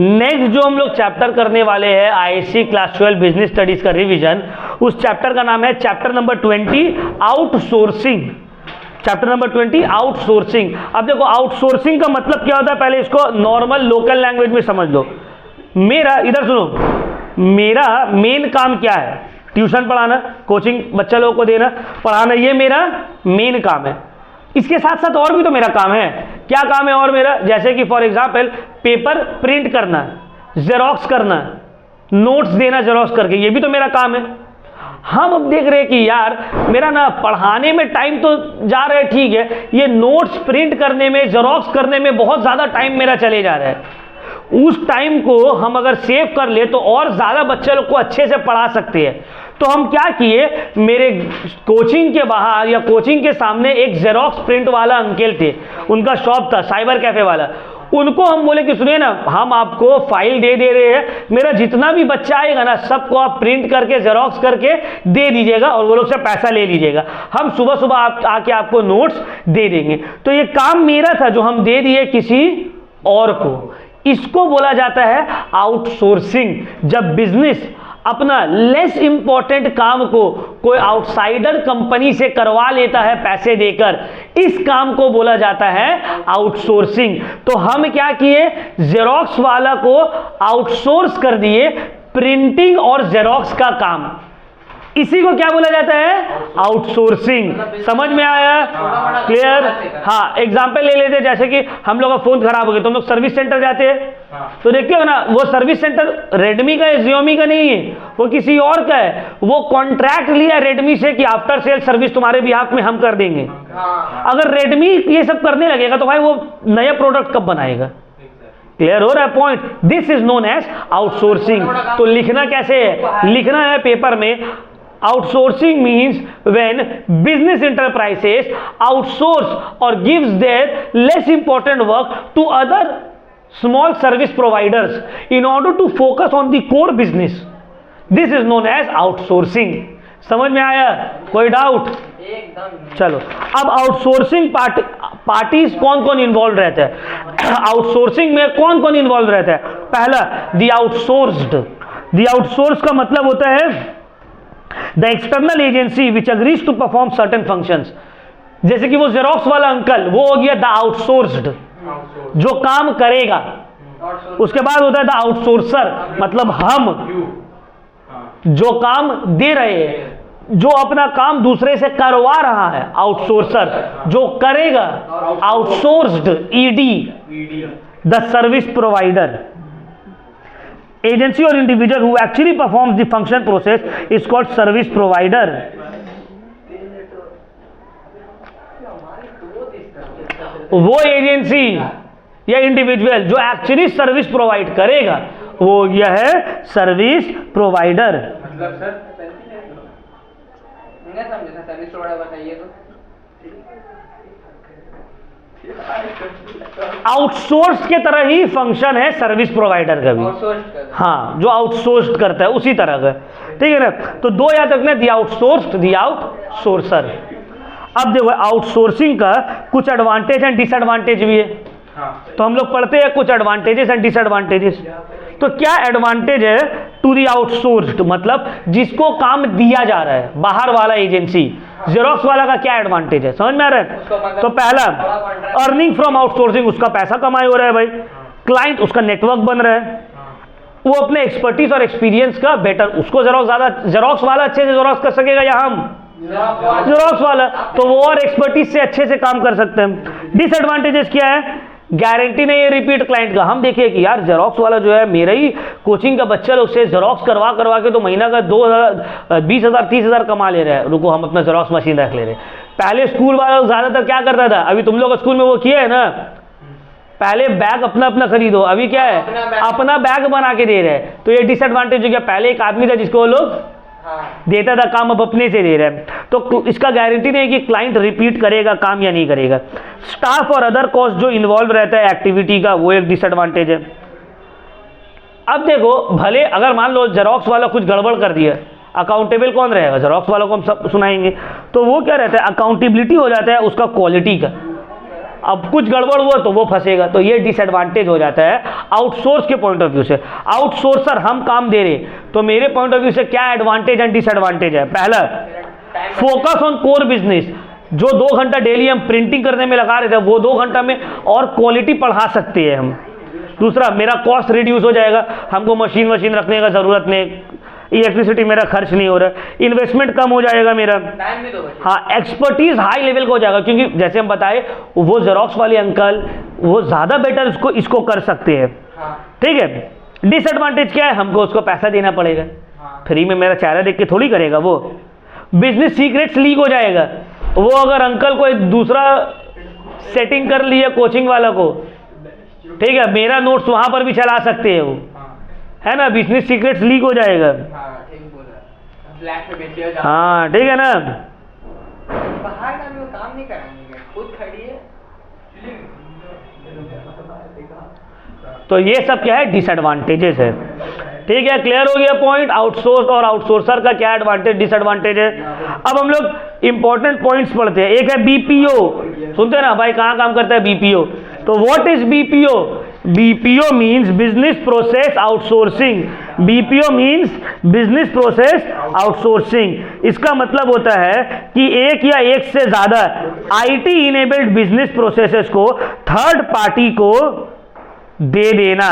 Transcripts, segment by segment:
Next जो हम लोग चैप्टर करने वाले हैं आईएससी क्लास 12 बिजनेस स्टडीज का रिवीजन, उस चैप्टर का नाम है chapter number 20 outsourcing. Chapter number 20 outsourcing. अब देखो आउटसोर्सिंग का मतलब क्या होता है, पहले इसको नॉर्मल लोकल लैंग्वेज में समझ लो। मेरा इधर सुनो, मेरा मेन काम क्या है? ट्यूशन पढ़ाना, कोचिंग बच्चा लोगों को देना, पढ़ाना, ये मेरा मेन काम है। इसके साथ साथ और भी तो मेरा काम है। क्या काम है और मेरा? जैसे कि फॉर एग्जांपल पेपर प्रिंट करना, जेरोक्स करना, नोट्स देना जेरोक्स करके, ये भी तो मेरा काम है। हम अब देख रहे हैं कि यार मेरा ना पढ़ाने में टाइम तो जा रहा है, ठीक है, ये नोट्स प्रिंट करने में, जेरोक्स करने में बहुत ज़्यादा टाइम मेरा चले जा रहा है। उस टाइम को हम अगर सेव कर ले तो और ज़्यादा बच्चे लोग को अच्छे से पढ़ा सकते हैं। तो हम क्या किए, मेरे कोचिंग के बाहर या कोचिंग के सामने एक जेरोक्स प्रिंट वाला अंकल थे, उनका शॉप था साइबर कैफे वाला। उनको हम बोले कि सुनिए ना, हम आपको फाइल दे रहे हैं, मेरा जितना भी बच्चा आएगा ना सबको आप प्रिंट करके जेरोक्स करके दे दीजिएगा और वो लोग से पैसा ले लीजिएगा। हम सुबह सुबह आके आपको नोट्स दे देंगे। तो ये काम मेरा था जो हम दे दिए किसी और को। इसको बोला जाता है आउटसोर्सिंग। जब बिजनेस अपना लेस इंपॉर्टेंट काम को कोई आउटसाइडर कंपनी से करवा लेता है पैसे देकर, इस काम को बोला जाता है आउटसोर्सिंग। तो हम क्या किए, जेरोक्स वाला को आउटसोर्स कर दिए प्रिंटिंग और जेरोक्स का काम। इसी को क्या बोला जाता है, आउटसोर्सिंग। समझ में आया? क्लियर? हाँ, एग्जांपल ले लेते, जैसे कि हम लोग का फोन खराब हो गया तो हम लोग सर्विस सेंटर जाते हैं, तो देखते हो ना, वो सर्विस सेंटर रेडमी का है, जियोमी का नहीं है, वो किसी और का है। वो कॉन्ट्रैक्ट लिया रेडमी से कि आफ्टर सेल सर्विस तुम्हारे बिहाफ में हम कर देंगे। अगर रेडमी ये सब करने लगेगा तो भाई वो नया प्रोडक्ट कब बनाएगा? क्लियर हो रहा है point? This is known as outsourcing. तो लिखना कैसे है? लिखना है पेपर में, outsourcing means when business enterprises outsource or gives their less important work to other small service providers in order to focus on the core business. This is known as outsourcing. समझ में आया? कोई doubt? चलो, अब outsourcing parties कौन कौन involve रहता है? आउटसोर्सिंग में कौन कौन इन्वॉल्व रहता है? पहला, द आउटसोर्स्ड। द आउटसोर्स का मतलब होता है the external agency which agrees to perform certain functions. जैसे कि वो जेरोक्स वाला अंकल, वो हो गया द आउटसोर्स्ड, जो काम करेगा। उसके बाद होता है द आउटसोर्सर, मतलब हम जो काम दे रहे हैं, जो अपना काम दूसरे से करवा रहा है, आउटसोर्सर। जो करेगा, outsourced, ED, the service provider. Agency और individual who actually performs the function process is called service provider. वो एजेंसी या इंडिविजुअल जो एक्चुअली सर्विस प्रोवाइड करेगा वो यह है सर्विस प्रोवाइडर। मतलब सर सर्विस प्रोवाइडर बताइए तो। आउटसोर्स के तरह ही फंक्शन है सर्विस प्रोवाइडर का भी। हाँ, जो आउटसोर्स करता है उसी तरह का, ठीक है ना। तो दो याद रखना, दी आउटसोर्स्ड, दी आउटसोर्सर। अब देखो आउटसोर्सिंग का कुछ एडवांटेज एंड डिसएडवांटेज भी है। तो हम लोग पढ़ते हैं कुछ एडवांटेजेस एंड डिसएडवांटेजेस। तो क्या एडवांटेज है टू दी आउटसोर्स्ड, मतलब जिसको काम दिया जा रहा है, बाहर वाला एजेंसी, जेरोक्स वाला का क्या एडवांटेज है, समझ में आ रहा है? तो पहला, अर्निंग फ्रॉम आउटसोर्सिंग, उसका पैसा कमाई हो रहा है भाई। क्लाइंट, उसका नेटवर्क बन रहा है, वो अपने एक्सपर्टीज और एक्सपीरियंस का बेटर, उसको जेरोक्स वाला अच्छे से जेरोक्स कर सकेगा या हम जेरोक्स वाला, तो वो और एक्सपर्टीज से अच्छे से काम कर सकते हैं। डिसएडवांटेजेस क्या है? गारंटी नहीं है रिपीट क्लाइंट का। हम देखिए कि यार जेरोक्स वाला जो है, मेरा ही कोचिंग का बच्चा लोग से जेरोक्स करवा के तो महीना का 20,000 30,000 कमा ले रहे हैं। रुको, हम अपना जेरोक्स मशीन रख ले रहे हैं। पहले स्कूल वाला ज्यादातर क्या करता था, अभी तुम लोग स्कूल में वो किया है ना, पहले बैग अपना खरीदो, अभी क्या है, अपना बैग बना के दे रहे हैं। तो ये डिसएडवांटेज हो गया। पहले एक आदमी था जिसको लोग देता था काम, अब अपने से दे रहे हैं, तो इसका गारंटी नहीं है कि क्लाइंट रिपीट करेगा काम या नहीं करेगा। स्टाफ और अदर कॉस्ट जो इन्वॉल्व रहता है एक्टिविटी का, वो एक डिसएडवांटेज है। अब देखो, भले अगर मान लो जेरोक्स वाला कुछ गड़बड़ कर दिया, अकाउंटेबल कौन रहेगा? जेरोक्स वाला को हम सब सुनाएंगे। तो वो क्या रहता है, अकाउंटेबिलिटी हो जाता है उसका क्वालिटी का। अब कुछ गड़बड़ हुआ तो वो फंसेगा, तो ये डिसएडवांटेज हो जाता है आउटसोर्स के पॉइंट ऑफ व्यू से। आउटसोर्सर हम काम दे रहे, तो मेरे पॉइंट ऑफ व्यू से क्या एडवांटेज एंड डिसएडवांटेज है? पहला, फोकस ऑन कोर बिजनेस। जो 2 घंटा डेली हम प्रिंटिंग करने में लगा रहे थे, वो 2 घंटा में और क्वालिटी बढ़ा सकते हैं हम। दूसरा, मेरा कॉस्ट रिड्यूस हो जाएगा, हमको मशीन रखने का जरूरत नहीं, इलेक्ट्रिसिटी मेरा खर्च नहीं हो रहा, इन्वेस्टमेंट कम हो जाएगा मेरा। टाइम भी तो बचेगा। हाँ, एक्सपर्टीज हाई लेवल का हो जाएगा, क्योंकि जैसे हम बताए वो जेरोक्स वाले अंकल वो ज़्यादा बेटर इसको कर सकते हैं। हाँ। ठीक है। डिसएडवांटेज क्या है? हमको उसको पैसा देना पड़ेगा। हाँ। फ्री में मेरा चेहरा देख के थोड़ी करेगा वो। बिजनेस सीक्रेट्स लीक हो जाएगा। वो अगर अंकल को एक दूसरा सेटिंग कर लिया कोचिंग वाला को, ठीक है, मेरा नोट्स वहां पर भी चला सकते हैं वो, है ना, बिजनेस सीक्रेट्स लीक हो जाएगा। हाँ, ठीक बोला। ब्लैक में बेचिएगा। हाँ, ठीक है ना। बाहर का भी वो काम नहीं कराएंगे, खुद खड़ी है। तो ये सब क्या है? डिसएडवांटेजेस है। ठीक है, क्लियर हो गया पॉइंट? आउटसोर्स और आउटसोर्सर का क्या एडवांटेज डिसएडवांटेज है। अब हम लोग इंपॉर्टेंट पॉइंट्स पढ़ते हैं। एक है बीपीओ, सुनते हैं ना भाई, कहाँ काम करता है बीपीओ? तो what is BPO? BPO means business process outsourcing. BPO means business process outsourcing. इसका मतलब होता है कि एक या एक से ज्यादा आईटी इनेबल्ड बिजनेस प्रोसेसेस को थर्ड पार्टी को दे देना।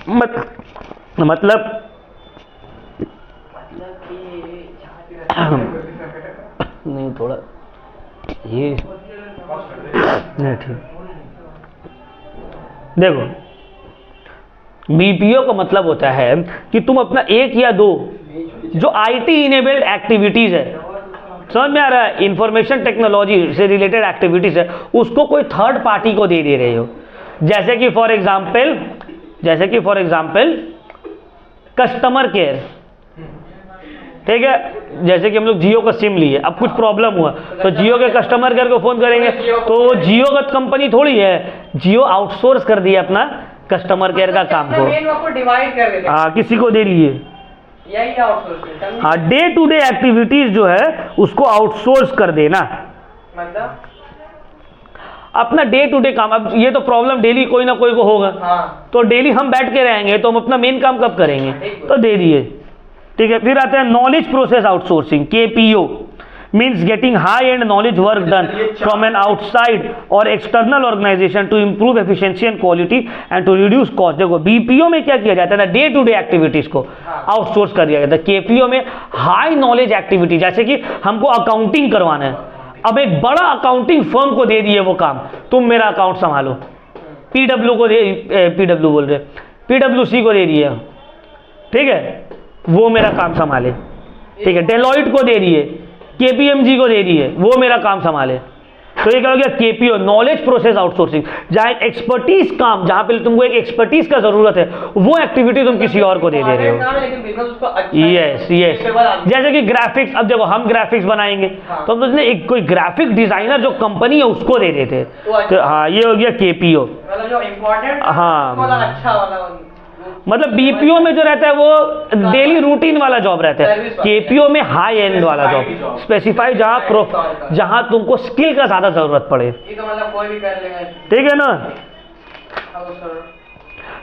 मतलब नहीं, थोड़ा ये नहीं, ठीक। देखो, बीपीओ का मतलब होता है कि तुम अपना एक या दो जो आईटी इनेबल्ड एक्टिविटीज है, समझ में आ रहा है, इंफॉर्मेशन टेक्नोलॉजी से रिलेटेड एक्टिविटीज है, उसको कोई थर्ड पार्टी को दे रहे हो। जैसे कि फॉर एग्जाम्पल कस्टमर केयर। ठीक है, जैसे कि हम लोग जियो का सिम लिए, अब कुछ प्रॉब्लम हुआ तो जियो के कस्टमर केयर को फोन करेंगे, तो जियो का कंपनी थोड़ी है, जियो आउटसोर्स कर दिया अपना कस्टमर केयर का काम को, डिवाइड कर देते, हाँ, किसी को दे लिए। यही आउटसोर्सिंग। हाँ, डे टू डे एक्टिविटीज जो है उसको आउटसोर्स कर देना, मतलब अपना डे टू डे काम। अब ये तो प्रॉब्लम डेली कोई ना कोई को होगा। हाँ। तो डेली हम बैठ के रहेंगे तो हम अपना मेन काम कब करेंगे? तो दे दिए। ठीक है, फिर आते हैं knowledge process outsourcing, KPO means getting high and knowledge work done from an outside or external organisation to improve efficiency and quality and to reduce cost. देखो, बीपीओ में क्या किया जाता है? डे टू डे एक्टिविटीज को outsource कर दिया जाता है। केपीओ में हाई नॉलेज एक्टिविटी, जैसे कि हमको अकाउंटिंग करवाना है, अब एक बड़ा अकाउंटिंग फर्म को दे दिए वो काम, तुम मेरा अकाउंट संभालो। पीडब्ल्यूसी को दे दिया, ठीक है, वो मेरा काम संभाले। ठीक है, डेलॉइट को दे दिए, केपीएमजी को दे दिए, वो मेरा काम संभाले। तो ये क्या हो गया? KPO, knowledge process outsourcing. जहां एक्सपर्टीज काम, जहां पे तुमको एक एक्सपर्टीज का जरूरत है, वो एक्टिविटी तुम किसी और को दे दे रहे हो। यस, जैसे कि ग्राफिक्स। अब देखो, हम ग्राफिक्स बनाएंगे तो हम सोचते एक कोई ग्राफिक डिजाइनर जो कंपनी है उसको दे देते। तो हाँ, ये हो गया केपीओ। हाँ, मतलब बीपीओ में जो रहता है वो डेली रूटीन वाला जॉब रहता है, केपीओ में हाई एंड वाला जॉब, स्पेसिफाई जहां तुमको स्किल का ज्यादा जरूरत पड़े। मतलब कोई भी कर लेगा, ठीक है ना।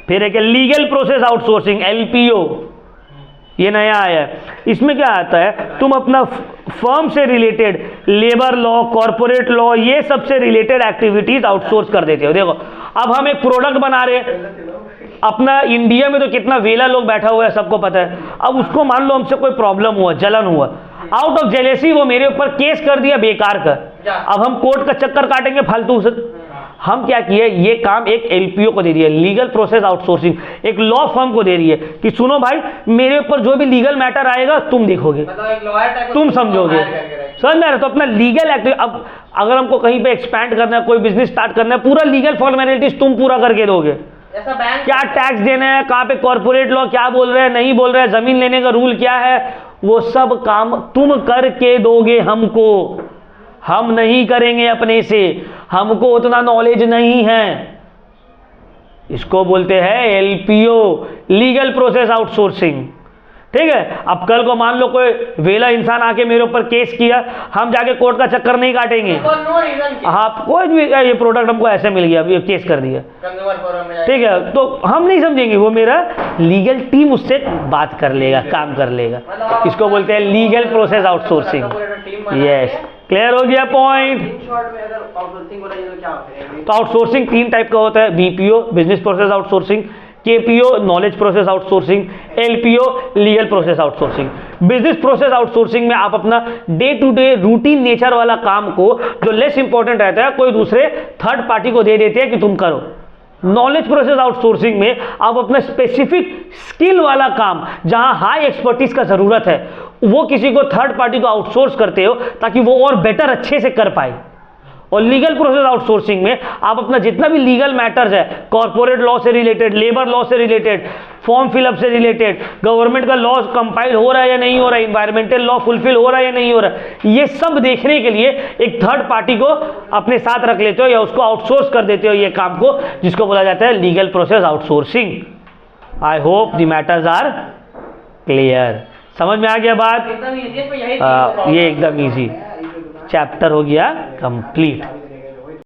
फिर एक लीगल प्रोसेस आउटसोर्सिंग, एलपीओ, ये नया आया है। इसमें क्या आता है? तुम अपना फर्म से related labour law, corporate law, ये सब से रिलेटेड एक्टिविटीज आउटसोर्स कर देते हो। देखो, अब हम एक प्रोडक्ट बना रहे हैं, अपना इंडिया में तो कितना वेला लोग बैठा हुआ है, सबको पता है। अब उसको मान लो हमसे कोई प्रॉब्लम हुआ, जलन हुआ, आउट ऑफ जेलेसी वो मेरे ऊपर केस कर दिया बेकार का। अब हम कोर्ट का चक्कर काटेंगे फालतू से। हम क्या किए? ये काम एक एलपीओ को दे दिया, लीगल प्रोसेस आउटसोर्सिंग, एक लॉ फर्म को दे रही है कि सुनो भाई, मेरे ऊपर जो भी लीगल मैटर आएगा तुम देखोगे, तुम समझोगे, समझ में आ रहा है? तो अपना लीगल एक्टिव, अब अगर हमको कहीं पे एक्सपैंड करना है, कोई बिजनेस स्टार्ट करना है, पूरा लीगल फॉर्मेलिटीज तुम पूरा करके दोगे। क्या टैक्स देना है, कहाँ पे कॉर्पोरेट लॉ क्या बोल रहे हैं, नहीं बोल रहे हैं, जमीन लेने का रूल क्या है, वो सब काम तुम करके दोगे हमको। हम नहीं करेंगे अपने से, हमको उतना नॉलेज नहीं है। इसको बोलते हैं एलपीओ, लीगल प्रोसेस आउटसोर्सिंग। ठीक है। अब कल को मान लो कोई वेला इंसान आके मेरे ऊपर केस किया, हम जाके कोर्ट का चक्कर नहीं काटेंगे। For no reason हाँ, कोई भी ये प्रोडक्ट हमको ऐसे मिल गया, अभी केस कर दिया, कंज्यूमर फोरम में ठीक है, तो हम नहीं समझेंगे, वो मेरा लीगल टीम उससे बात कर लेगा, काम कर लेगा। इसको बोलते हैं legal process outsourcing. Yes, clear हो गया पॉइंट। इन शॉर्ट में अगर आउटसोर्सिंग बोला जाए तो क्या होता है? तो आउटसोर्सिंग 3 टाइप का होता है, BPO business process outsourcing, KPO knowledge process outsourcing, LPO legal process outsourcing. Business process outsourcing में आप अपना day to day routine nature वाला काम को जो लेस इंपॉर्टेंट रहता है कोई दूसरे थर्ड पार्टी को दे देते हैं कि तुम करो। नॉलेज प्रोसेस आउटसोर्सिंग में आप अपना स्पेसिफिक स्किल वाला काम जहां हाई एक्सपर्टीज का जरूरत है वो किसी को थर्ड पार्टी को आउटसोर्स करते हो ताकि वो और बेटर अच्छे से कर पाए। और लीगल प्रोसेस आउटसोर्सिंग में आप अपना जितना भी लीगल मैटर्स है, कॉर्पोरेट लॉ से रिलेटेड, लेबर लॉ से रिलेटेड, फॉर्म फिलअप से रिलेटेड, गवर्नमेंट का लॉ कंपाइल हो रहा है या नहीं हो रहा है, इन्वायरमेंटल लॉ फुलफिल हो रहा है या नहीं हो रहा है, ये सब देखने के लिए एक थर्ड पार्टी को अपने साथ रख लेते हो या उसको आउटसोर्स कर देते हो ये काम को, जिसको बोला जाता है legal process outsourcing. I hope the matters are clear. समझ में आ गया बात? एकदम इजी है, यही ये एकदम इजी चैप्टर हो गया कंप्लीट।